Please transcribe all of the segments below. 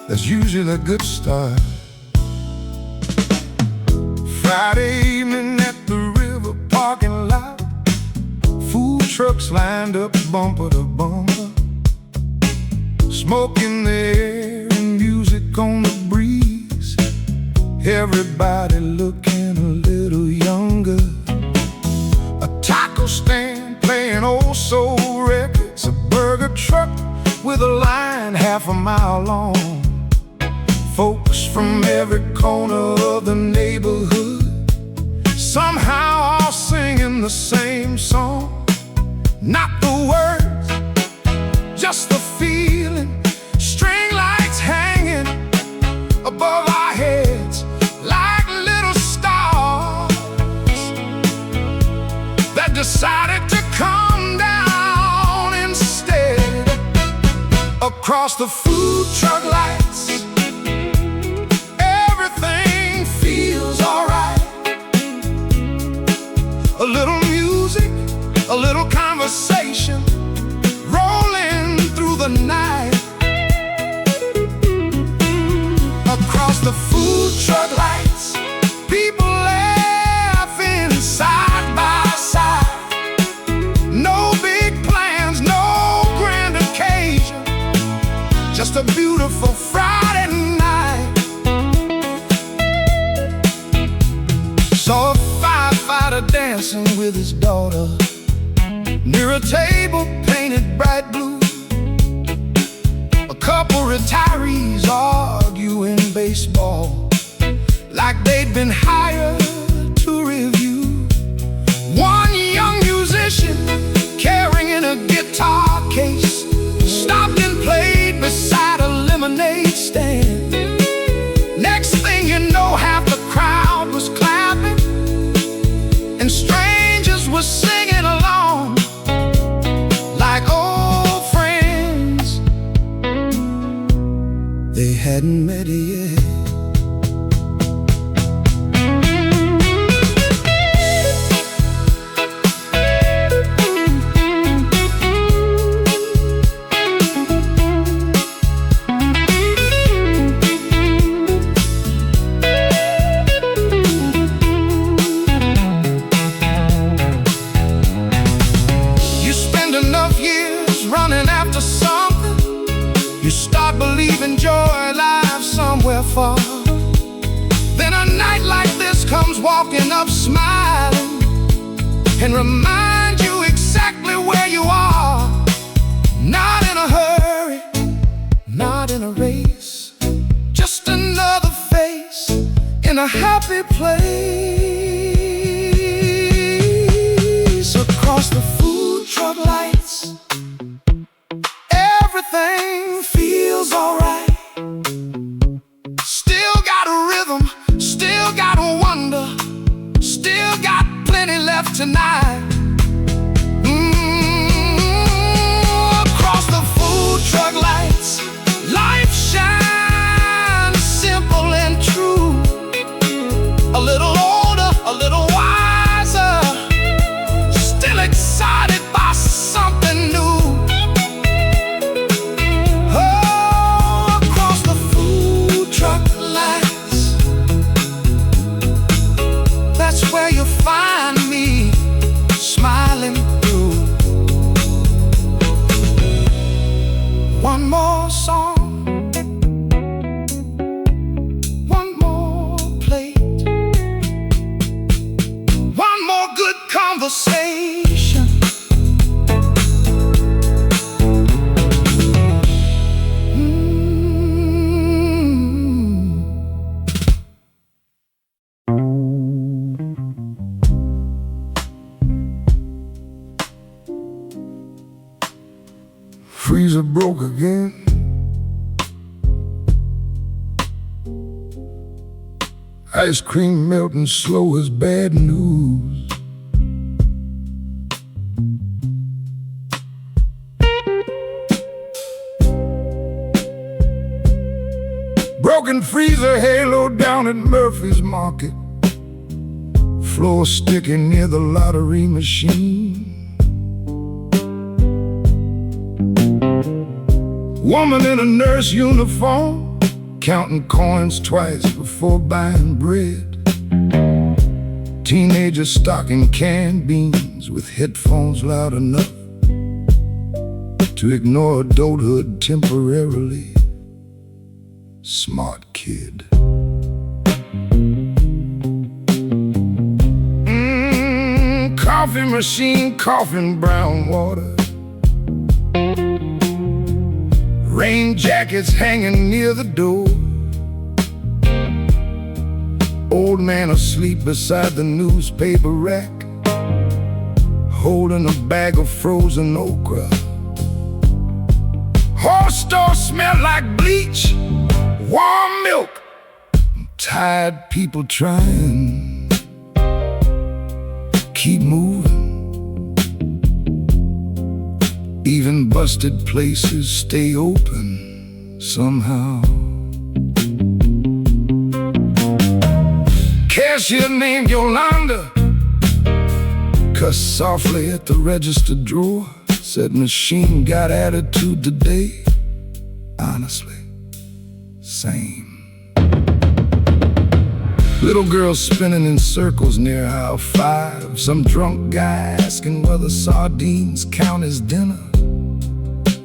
that's usually a good start. Friday evening at the river parking lot, food trucks lined up bumper to bumper, smoke in the air and music on the breeze. Everybody looking a little younger. A taco stand playing old soul records, a burger truck with a line half a mile long. Folks from every corner of the neighborhood, somehow all singing the same song. Not the words, just the feeling. String lights hanging above our heads like little stars that decided to come down instead. Across the food truck lights, everything feels alright. A little music, a little conversation rolling through the night. Across the food truck lights, people laughing side by side. No big plans, no grand occasion, just a beautiful Friday night. Saw a firefighter dancing with his daughter near a table painted bright blue. A couple retirees arguing baseball like they'd been hired to review. One young musician carrying a guitar case stopped and played beside a lemonade stand. Next thing you know, half the crowd was clapping and strangers were singing along like old friends they hadn't met yet. Running after something, you start believing joy lies somewhere far. Then a night like this comes walking up smiling and reminds you exactly where you are. Not in a hurry, not in a race, just another face in a happy place. Across the food truck lights, everything feels alright. Still got a rhythm, still got a wonder, still got plenty left tonight. Across the food truck lights, life shines simple and true. A little older, a little wiser, still excited by something new. That's where you find me, smiling through. One more song, one more plate, one more good conversation. Freezer broke again. Ice cream melting slow as bad news. Broken freezer halo down at Murphy's Market. Floor sticky near the lottery machine. Woman in a nurse uniform counting coins twice before buying bread. Teenagers stocking canned beans with headphones loud enough to ignore adulthood temporarily. Smart kid. Coffee machine coughing brown water, rain jackets hanging near the door, old man asleep beside the newspaper rack, holding a bag of frozen okra. Horse store smell like bleach, warm milk, tired people trying keep moving. Even busted places stay open somehow. Cashier named Yolanda cussed softly at the register drawer, said machine got attitude today. Honestly, same. Little girl spinning in circles near aisle 5. Some drunk guy asking whether sardines count as dinner.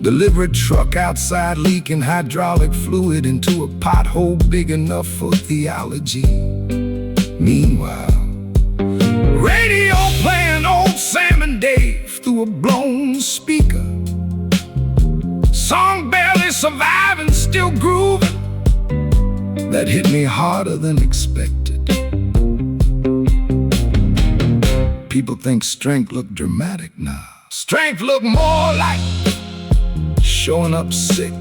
Delivery truck outside leaking hydraulic fluid into a pothole big enough for theology. Meanwhile, radio playing old Sam and Dave through a blown speaker. Song barely surviving, still grooving. That hit me harder than expected. People think strength look dramatic now. Strength look more like showing up sick,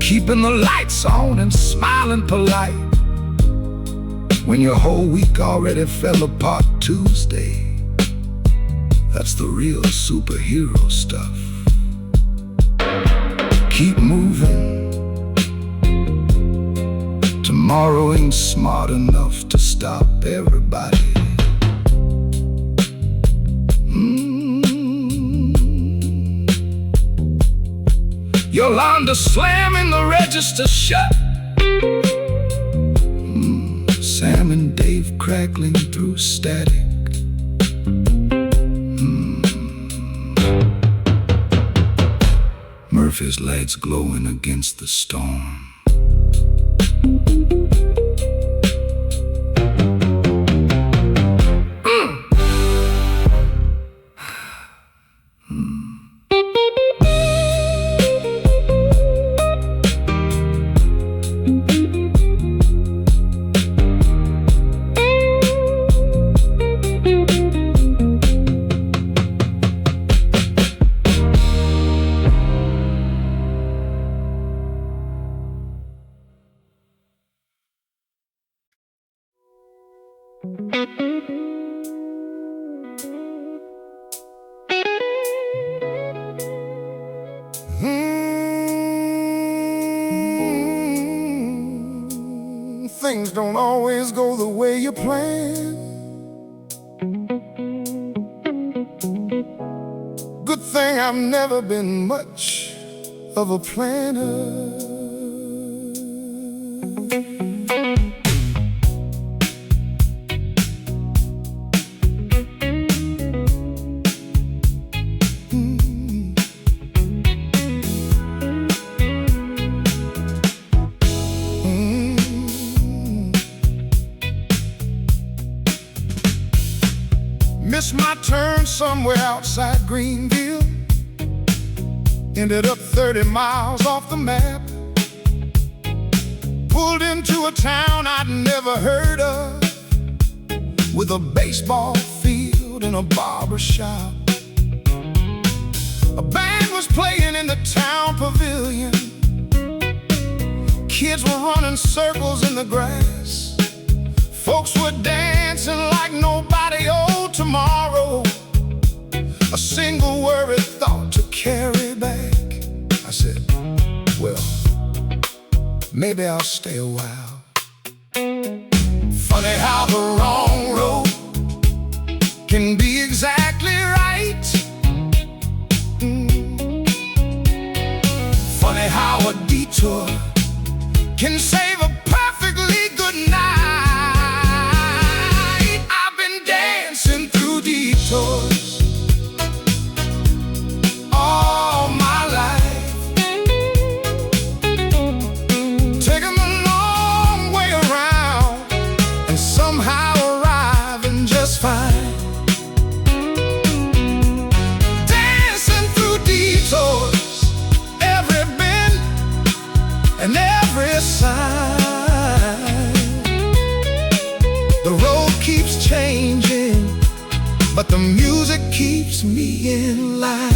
keeping the lights on and smiling polite when your whole week already fell apart Tuesday. That's the real superhero stuff. Keep moving. Tomorrow ain't smart enough to stop everybody. Yolanda slamming the register shut. Sam and Dave crackling through static. Murphy's lights glowing against the storm. Things don't always go the way you plan. Good thing I've never been much of a planner. Missed my turn somewhere outside Greenville. Ended up 30 miles off the map. Pulled into a town I'd never heard of, with a baseball field and a barber shop. A band was playing in the town pavilion. Kids were running circles in the grass. Folks were dancing like nobody owed tomorrow. A single worried thought to carry back. I said, well, maybe I'll stay a while. Funny how the wrong road can be exactly right. Funny how a detour can save a perfectly good night. I've been dancing through detours all my life, taking the long way around and somehow arriving just fine. Dancing through detours, every bend and every sign. The road keeps changing, but the music keeps me in line.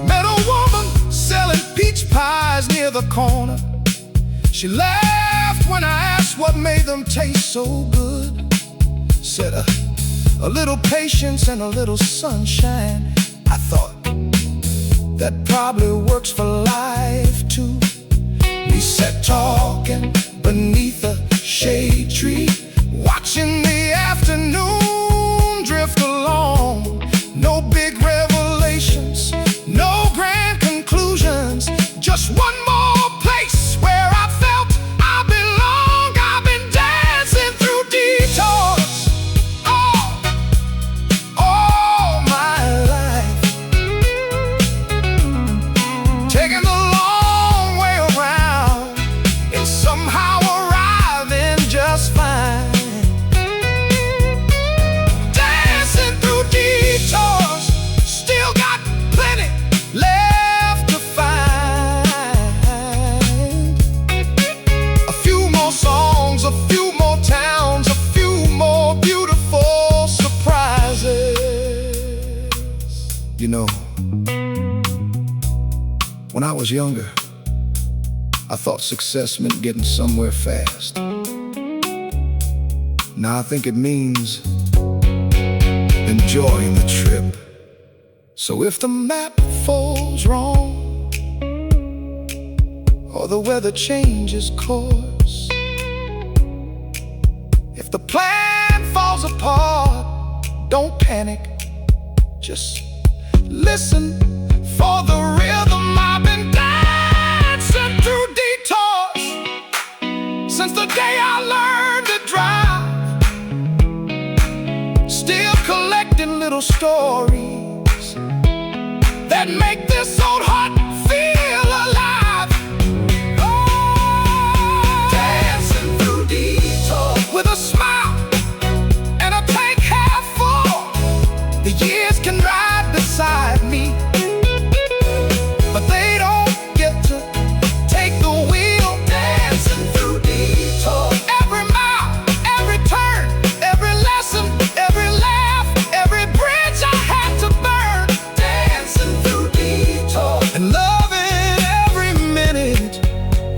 Met a woman selling peach pies near the corner. She laughed when I asked what made them taste so good. Said a little patience and a little sunshine. I thought, that probably works for life too. We sat talking beneath a shade tree, watching the afternoon drift along. No big revelations, no grand conclusions, just one more place where I felt I belong. I've been dancing through detours all my life, taking the long way around and somehow arriving just fine. Dancing through detours, still got plenty left to find. A few more songs, a few more towns, a few more beautiful surprises. You know, when I was younger, I thought success meant getting somewhere fast. Now I think it means enjoying the trip. So if the map falls wrong or the weather changes course, if the plan falls apart, don't panic, just listen for the rhythm. I've been dancing through detours since the day I learned to drive, still collecting little stories that make this old heart feel alive. Oh, dancing through detours with a smile and a tank half full. The years can ride beside me, but they don't get to take the wheel. Dancing through detours, every mile, every turn, every lesson, every laugh, every bridge I had to burn. Dancing through detours and loving every minute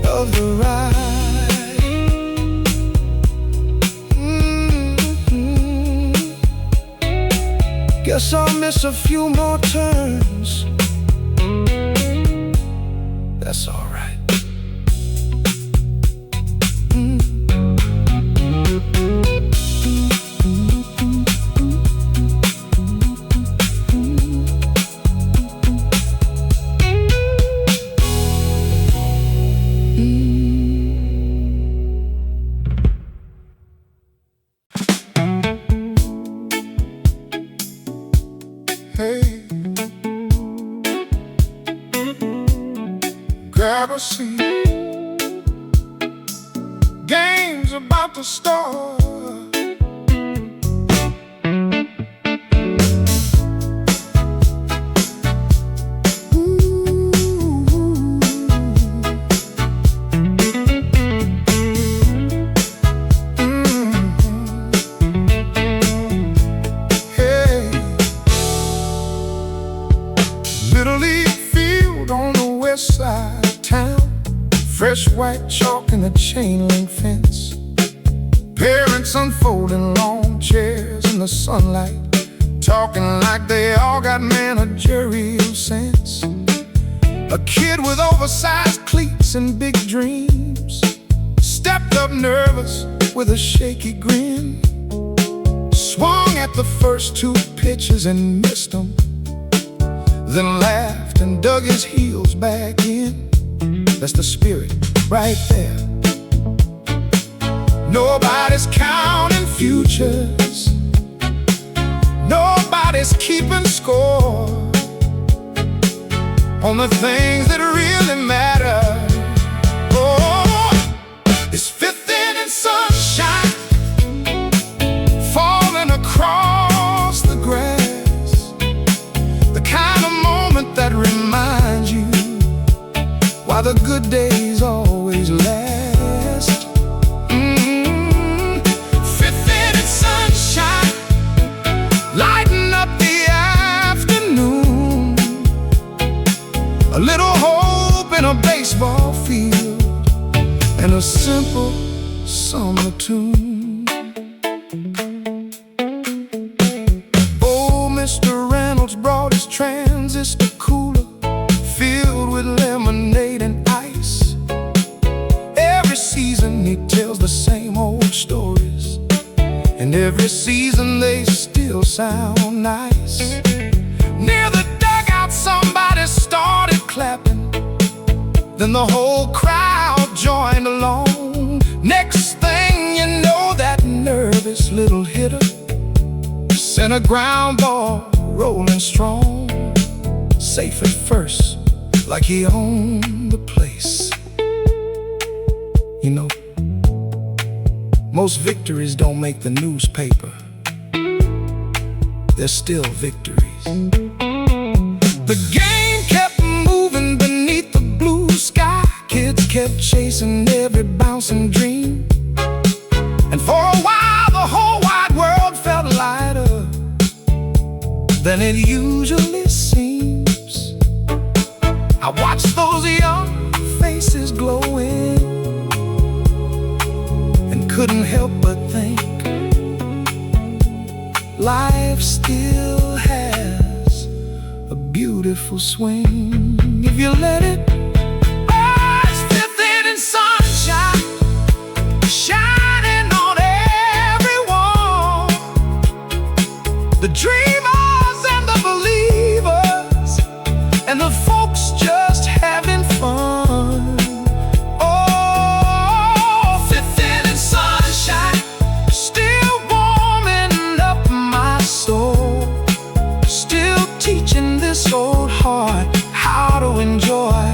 of the ride. Guess I'll miss a few more turns. That's all right. Hey, grab a seat. Game's about to start. Side of town, fresh white chalk and a chain link fence, parents unfolding long chairs in the sunlight, talking like they all got managerial sense. A kid with oversized cleats and big dreams stepped up nervous with a shaky grin, swung at the first two pitches and missed them, then laughed and dug his heels back in. That's the spirit right there. Nobody's counting futures, nobody's keeping score on the things that really matter. Oh, it's fifth inning sunshine falling across the grass, the kind of moment that reminds you why the good days always last. Fifth inning sunshine lighting up the afternoon, a little hope in a baseball field, and a simple summer tune. Oh, Mr. Reynolds brought his transistor cooler filled with lemonade and ice. Every season he tells the same old stories, and every season they still sound nice. Near the dugout somebody started clapping, then the whole crowd joined along. Next thing you know, that nervous little hitter sent a ground ball rolling strong, safe at first, like he owned the place. You know, most victories don't make the newspaper. They're still victories. The game kept moving beneath the blue sky. Kids kept chasing every bouncing dream, and for a while the whole wide world felt lighter than it usually seems. I watched those young faces glowing and couldn't help but think life still has a beautiful swing if you let it. Oh, it's fifth inning sunshine shining on everyone, the dreamers and the believers, and the folks just having fun. Oh, fifth inning sunshine still warming up my soul, still teaching this old heart how to enjoy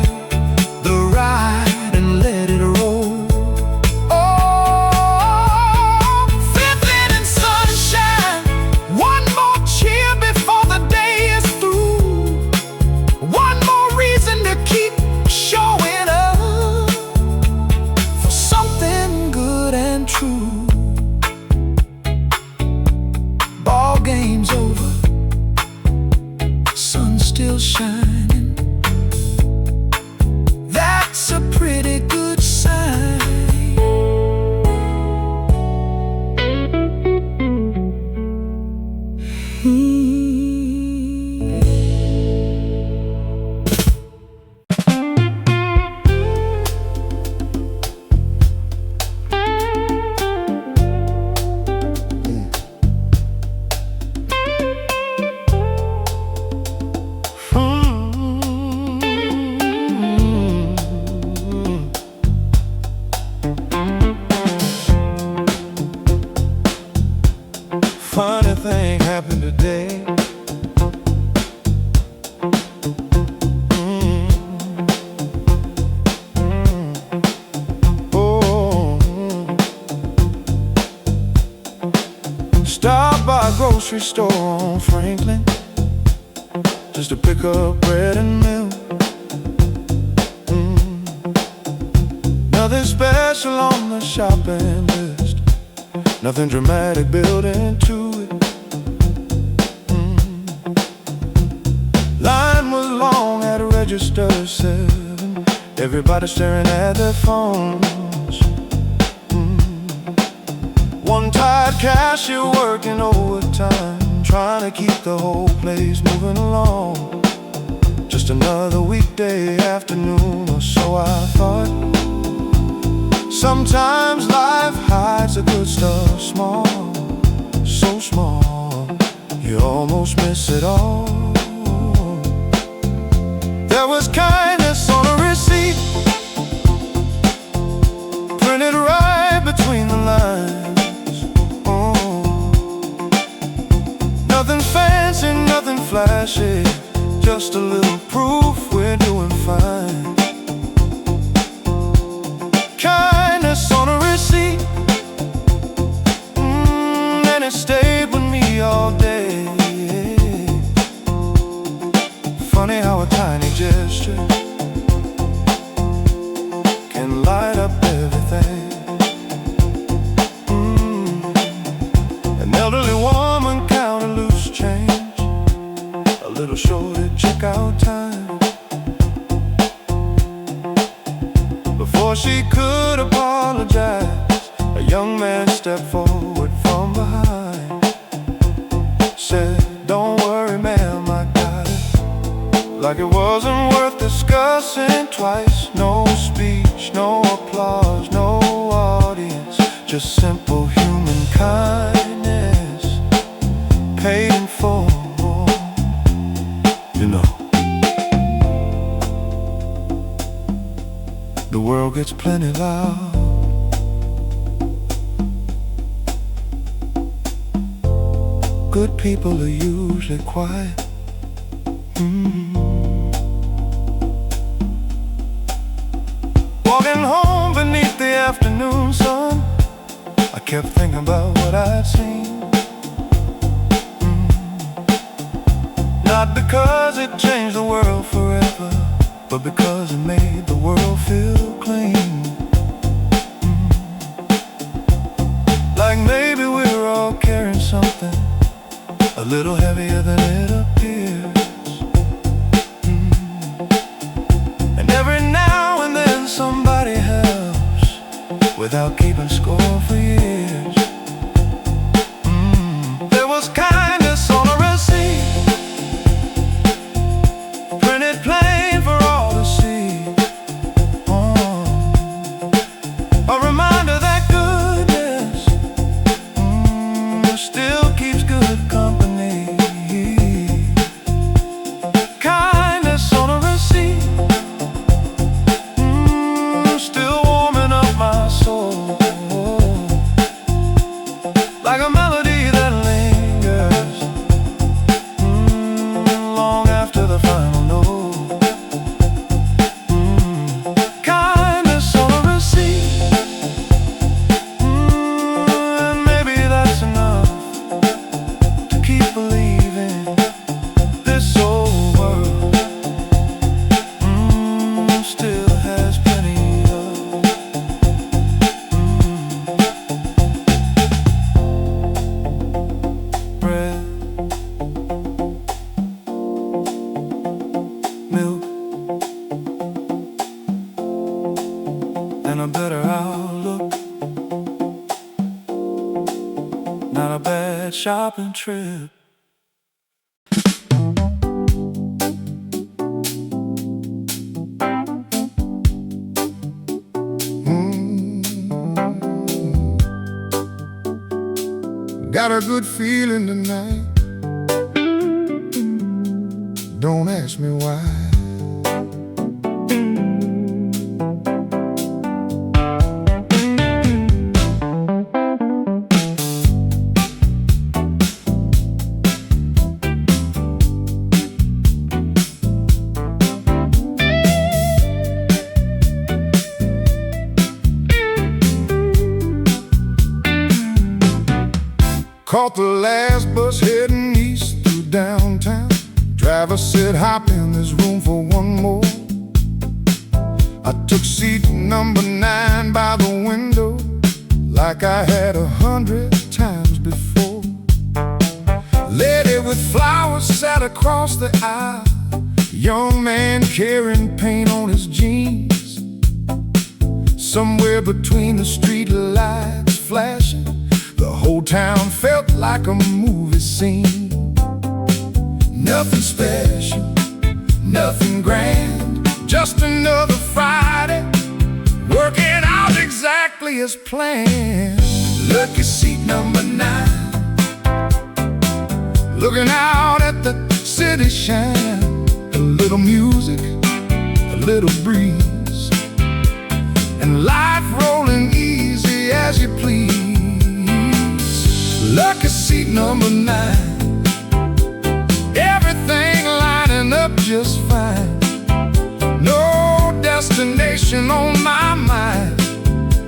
the ride and let it roll. Oh, fifth inning sunshine, one more cheer before the day is through, one more reason to keep showing up for something good and true. Ball game's over, sun's still shining. That's a pretty good sign. Funny thing happened today. Oh, stopped by a grocery store on Franklin just to pick up bread and milk. Nothing special on the shopping list, nothing dramatic built into it. Line was long at register 7, everybody staring at their phones. One tired cashier working overtime, trying to keep the whole place moving along. Just another weekday afternoon, or so I thought. Sometimes life hides the good stuff small, so small, you almost miss it all. There was kindness on a receipt, flashy, just a little proof we're doing fine. Kindness on a receipt, and it stayed with me all day. Funny how a tiny gesture can light up everything. An elderly woman counted loose change, a little short at checkout time. Before she could apologize, a young man stepped forward from behind. Said, "Don't worry, ma'am, I got it." Like it wasn't worth discussing twice. No speech, no applause, no audience, just simple human kindness, paid in full. You know, the world gets plenty loud. Good people are usually quiet. Walking home beneath the afternoon sun, I kept thinking about what I'd seen. Not because it changed the world forever, but because it made the world feel clean. Like maybe we're all carrying something a little heavier than it appears. And every now and then somebody helps without keeping score for years. There was kindness on a receipt, printed plain for all to see. A reminder that goodness still keeps good company. Kindness on a receipt, still warming up my soul. Like a melody that lingers long after the final note. Kindness on a receipt, and maybe that's enough to keep believing this old world still has plenty of bread, milk, and a better outlook. Not a bad shopping trip. Got a good feeling tonight. Don't ask me why. Caught the last bus heading east through downtown. Driver said, "Hop in, there's room for one more." I took seat number 9 by the window, like I had 100 times before. Lady with flowers sat across the aisle. Young man carrying paint on his jeans. Somewhere between the street lights flashing, the whole town felt like a movie scene. Nothing special, nothing grand, just another Friday, working out exactly as planned. Lucky seat number 9, looking out at the city shine. A little music, a little breeze, and life rolling easy as you please. Lucky seat number 9, everything just fine. No destination on my mind,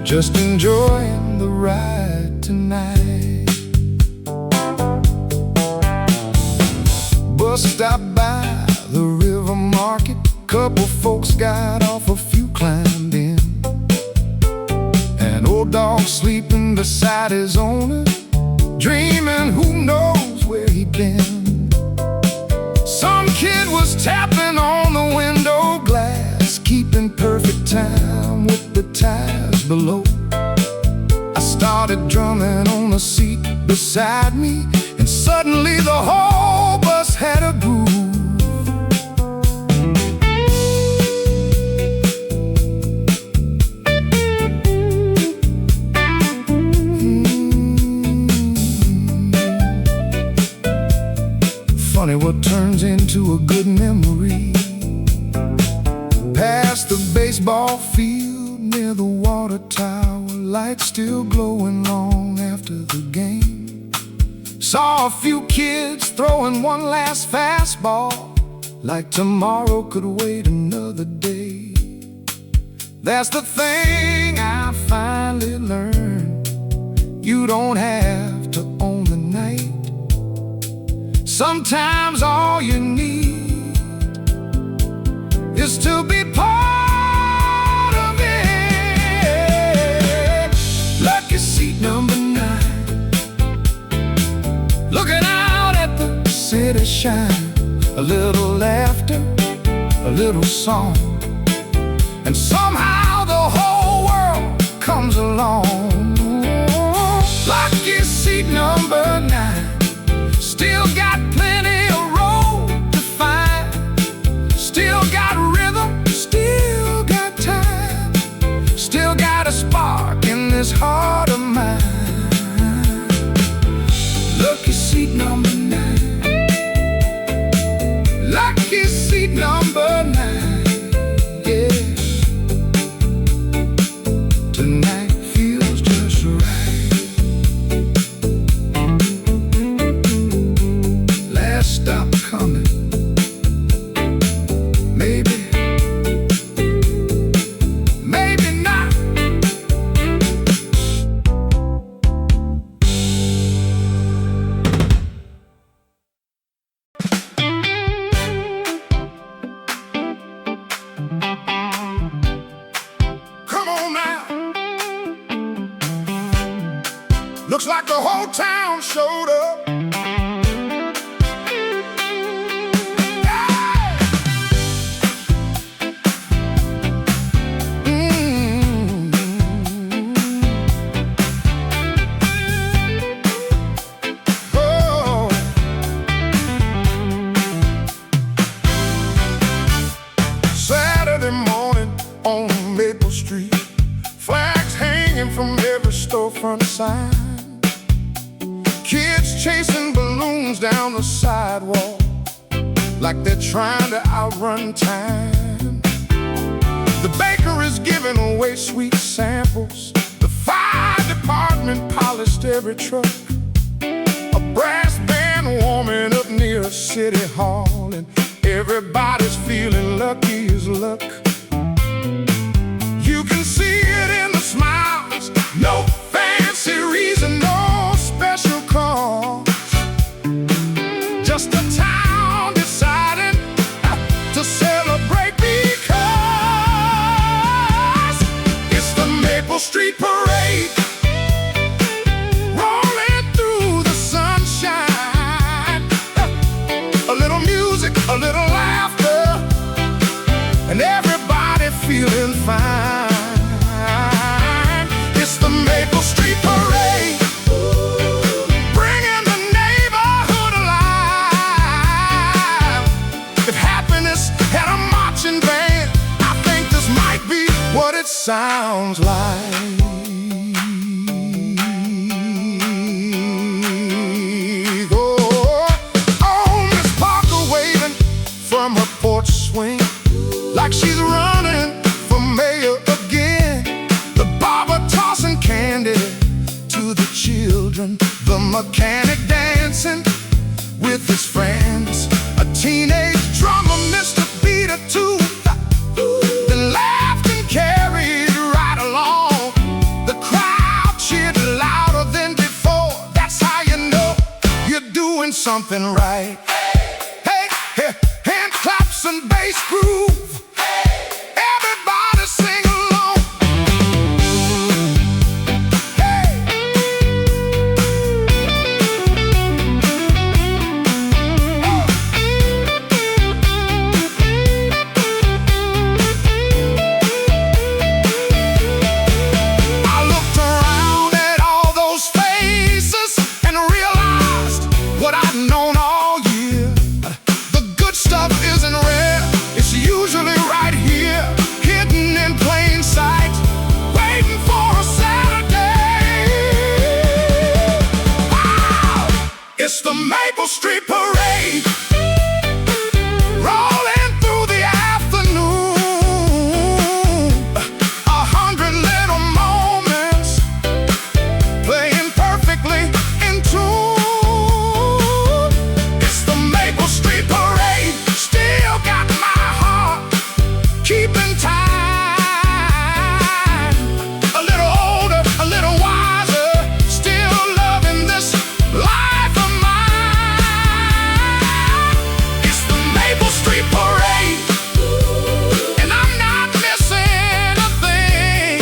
just enjoying the ride tonight. Bus stop by the river market, couple folks got off, a few climbed in. An old dog sleeping beside his owner, dreaming who knows where he'd been. Some kid was tapping on the window glass, keeping perfect time with the tires below. I started drumming on the seat beside me, and suddenly the whole bus had a groove. Funny what turns into a good memory. Past the baseball field near the water tower, lights still glowing long after the game. Saw a few kids throwing one last fastball, like tomorrow could wait another day. That's the thing I finally learned: you don't have to own the night. Sometimes all you need is to be part of it. Lucky seat number 9, looking out at the city shine. A little laughter, a little song, and somehow the whole world comes along. Lucky seat number 9, still got plenty of road to find, still got rhythm, still got time, still got a spark in this heart of mine. Lucky seat number 9, lucky seat number 9, yeah. Tonight feels just right. Stop coming. Maybe, maybe not. Come on now. Looks like the whole town showed up. From every storefront sign, kids chasing balloons down the sidewalk like they're trying to outrun time. The baker is giving away sweet samples, the fire department polished every truck, a brass band warming up near a city hall, and everybody's feeling lucky as luck. You can see it in the smiles, no fancy reason, no special cause, just a town deciding to celebrate because it's the Maple Street Parade, rolling through the sunshine. A little music, a little laughter, and everybody feeling fine. It's the Maple Street Parade, bringing the neighborhood alive. If happiness had a marching band, I think this might be what it sounds like. Oh, Miss Parker waving from her porch swing like she's running for mayor again. The barber tossing candy to the children, the mechanic dancing with his friends, a teenage drummer, Mr. something right. Hey, hey, hand claps and bass groove. Everybody sing along. Hey. I looked around at all those faces and realized what I've known all year. The good stuff isn't rare, it's usually right here, hidden in plain sight, waiting for a Saturday. Wow! It's the Maple Street Parade, rolling through the afternoon. 100 little moments, playing perfectly in tune. It's the Maple Street Parade, still got my heart keeping time. A little older, a little wiser, still loving this life of mine. It's the Maple Street Parade, and I'm not missing a thing.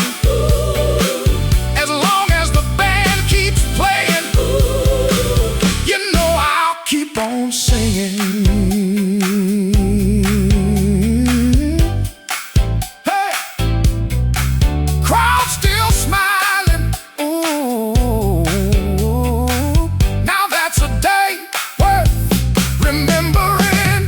As long as the band keeps playing, you know I'll keep on singing. Hey, crowd still smiling. Ooh, now that's a day worth remembering.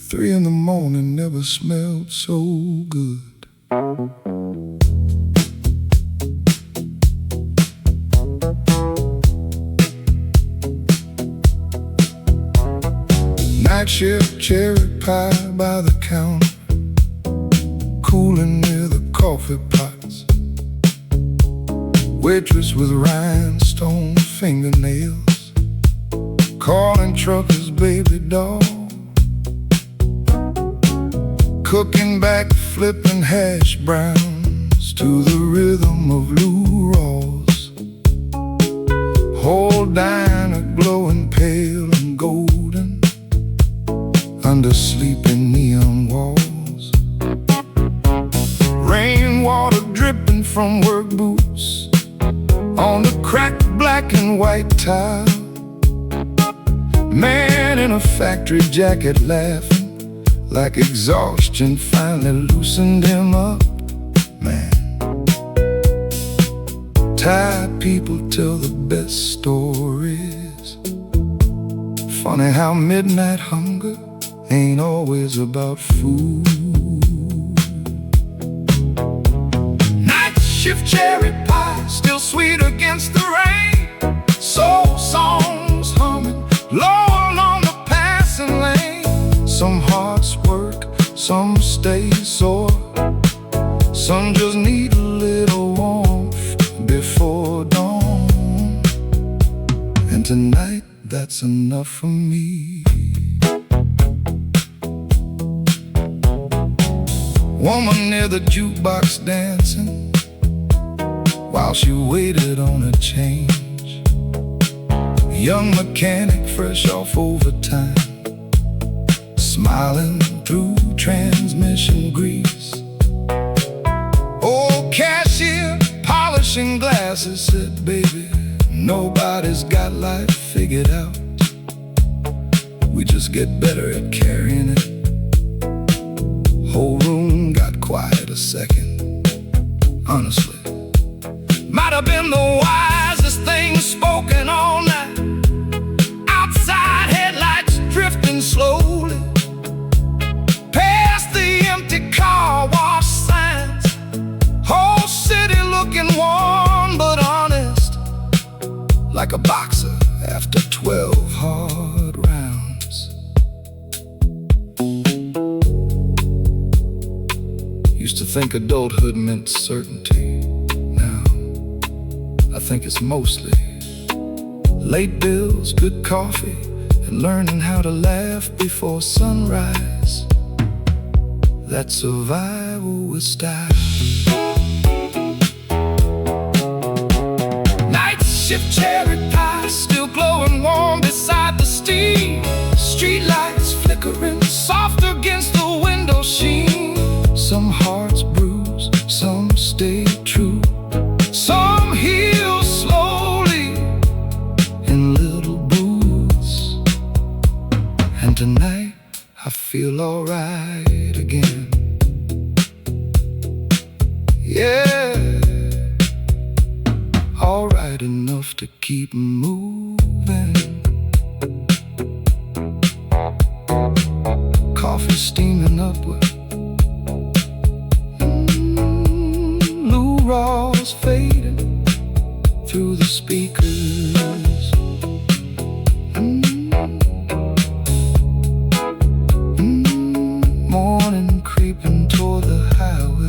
Three in the morning never smelled so good. Night shift cherry pie by the counter, cooling near the coffee pots. Waitress with rhinestone fingernails, calling truckers baby doll. Cooking back, flipping hash browns to the rhythm of Lou Rawls. Whole diner glowing pale and golden under sleeping neon walls. Rainwater dripping from work boots on the cracked black and white tile. Man in a factory jacket laughing like exhaustion finally loosened him up. Man, tired people tell the best stories. Funny how midnight hunger ain't always about food. Night shift cherry pie, still sweet against the rain. Soul songs humming low along the passing lane. Some hearts work, some stay sore, some just need a little warmth before dawn. And tonight, that's enough for me. Woman near the jukebox dancing while she waited on a change. Young mechanic fresh off overtime, smiling through transmission grease. Old cashier polishing glasses said, baby, nobody's got life figured out. We just get better at carrying it. Whole room got quiet a second. Honestly, might have been the wisest thing spoken all night. Outside headlights drifting slowly past the empty car wash signs. Whole city looking warm but honest. Used to think adulthood meant certainty. Now, I think it's mostly late bills, good coffee, and learning how to laugh before sunrise. That's survival with style. Night shift cherry pie still glowing warm beside the steam. Street lights flickering soft against the window sheen. Some hearts bruise, some stay true, some heal slowly in little booths. And tonight I feel alright again. Yeah, alright enough to keep moving. Coffee steaming upward, Lou Rawls fading through the speakers. Morning creeping toward the highway.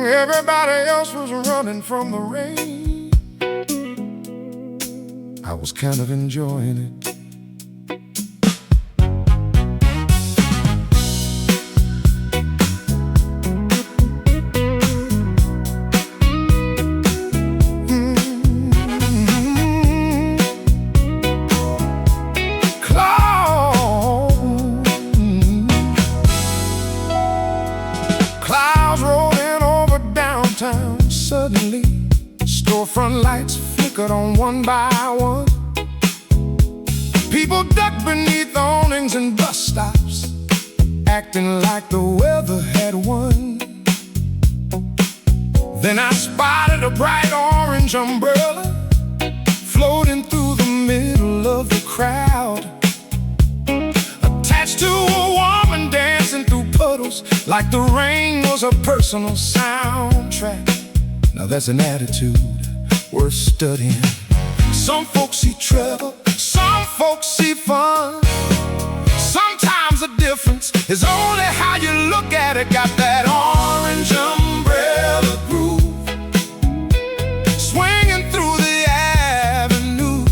Everybody else was running from the rain. I was kind of enjoying it. Clouds rolled in over downtown. Suddenly, storefront lights flickered on one by one. People ducked beneath awnings and bus stops, acting like the weather had won. Then I spotted a bright orange umbrella floating through the middle of the crowd, attached to a woman dancing through puddles like the rain was a personal soundtrack. Now that's an attitude worth studying. Some folks see trouble, some folks see fun. Sometimes the difference is only how you look at it. Got that orange umbrella groove swinging through the avenue.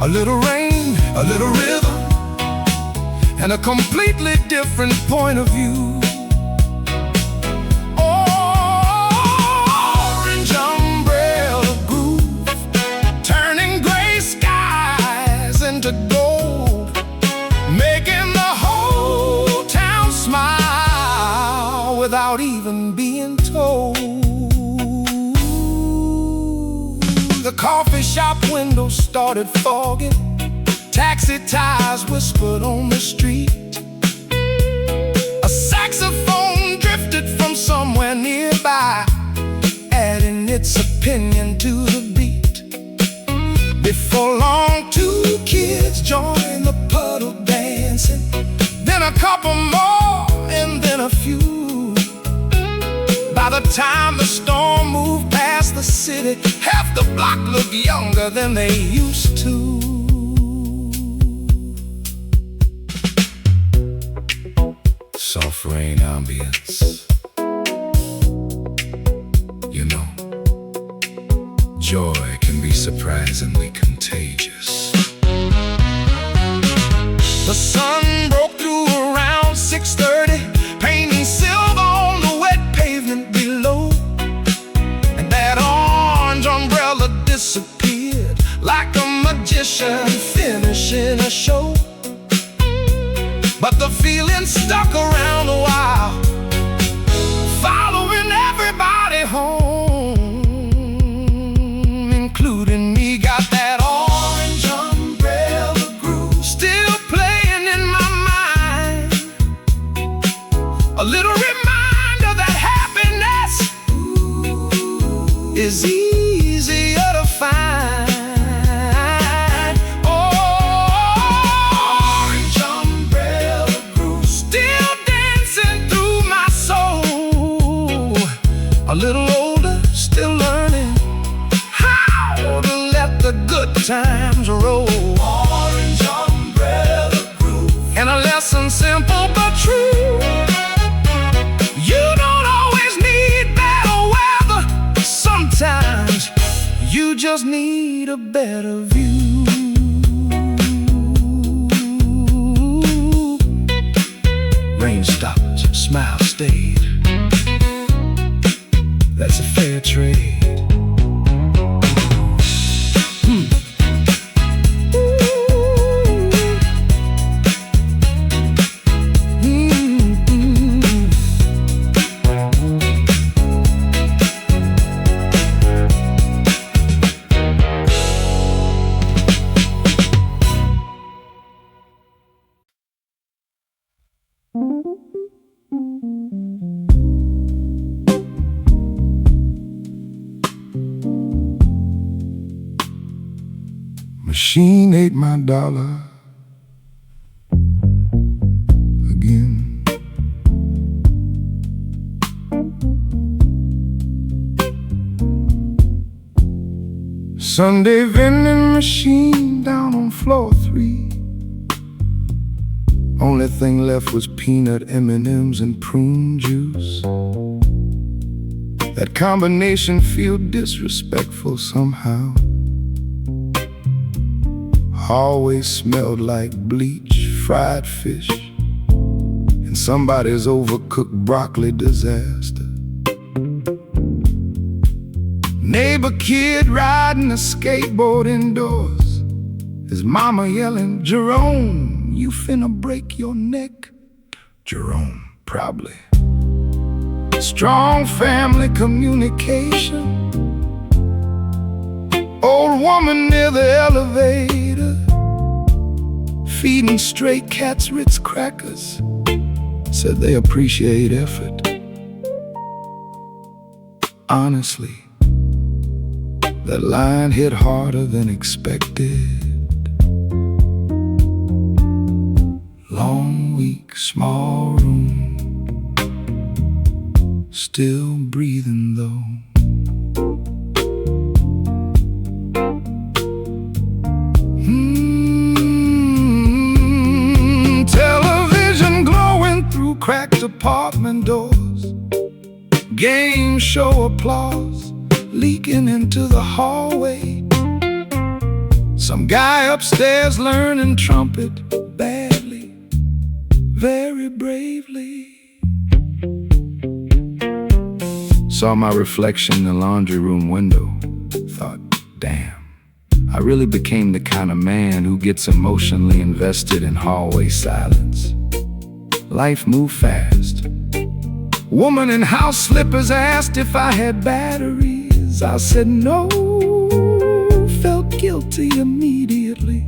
A little rain, a little river, and a completely different point of view. Orange umbrella groove, turning gray skies into gold, making the whole town smile without even being told. The coffee shop windows started fogging, taxi tires whispered on the street. A saxophone drifted from somewhere nearby, adding its opinion to the beat. Before long, two kids joined the puddle dancing, then a couple more, and then a few. By the time the storm moved past the city, half the block looked younger than they used to. Soft rain ambience. You know, joy can be surprisingly contagious. The sun broke through around 6:30, painting silver on the wet pavement below. And that orange umbrella disappeared like a magician finishing a show. But the feeling stuck around a while, following everybody home, including me. Got that orange umbrella groove still playing in my mind, a little reminder that happiness is easier to find. Still lesson, simple but true. You don't always need better weather. Sometimes you just need a better view. Rain stopped, smile stayed. That's a fair trade. Machine ate my dollar again. Sunday vending machine down on floor 3. Only thing left was peanut M&Ms and prune juice. That combination feel disrespectful somehow. Always smelled like bleach, fried fish, and somebody's overcooked broccoli disaster. Neighbor kid riding a skateboard indoors. His mama yelling, "Jerome, you finna break your neck." Jerome, probably. Strong family communication. Old woman near the elevator, feeding stray cats Ritz crackers. Said they appreciate effort. Honestly, that line hit harder than expected. Long week, small room, still breathing though. Television glowing through cracked apartment doors. Game show applause leaking into the hallway. Some guy upstairs learning trumpet badly, very bravely. Saw my reflection in the laundry room window. Thought, damn, I really became the kind of man who gets emotionally invested in hallway silence. Life moved fast. Woman in house slippers asked if I had batteries. I said no, felt guilty immediately,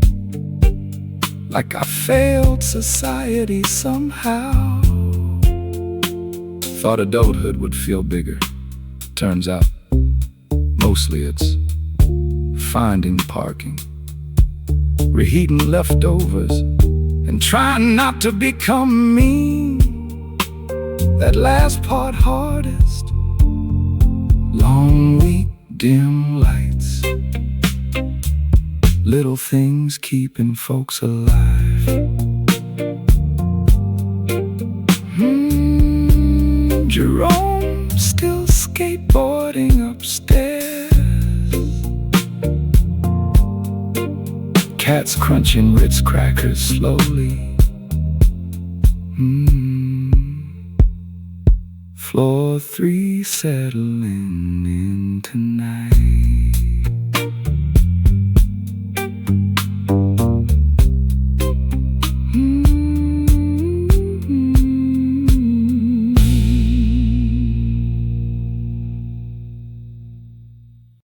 like I failed society somehow. Thought adulthood would feel bigger. Turns out, mostly it's finding parking, reheating leftovers, and trying not to become mean. That last part hardest. Long week, dim lights, little things keeping folks alive. Jerome still skateboarding upstairs. Cats crunching Ritz crackers slowly. Floor 3 settling in tonight.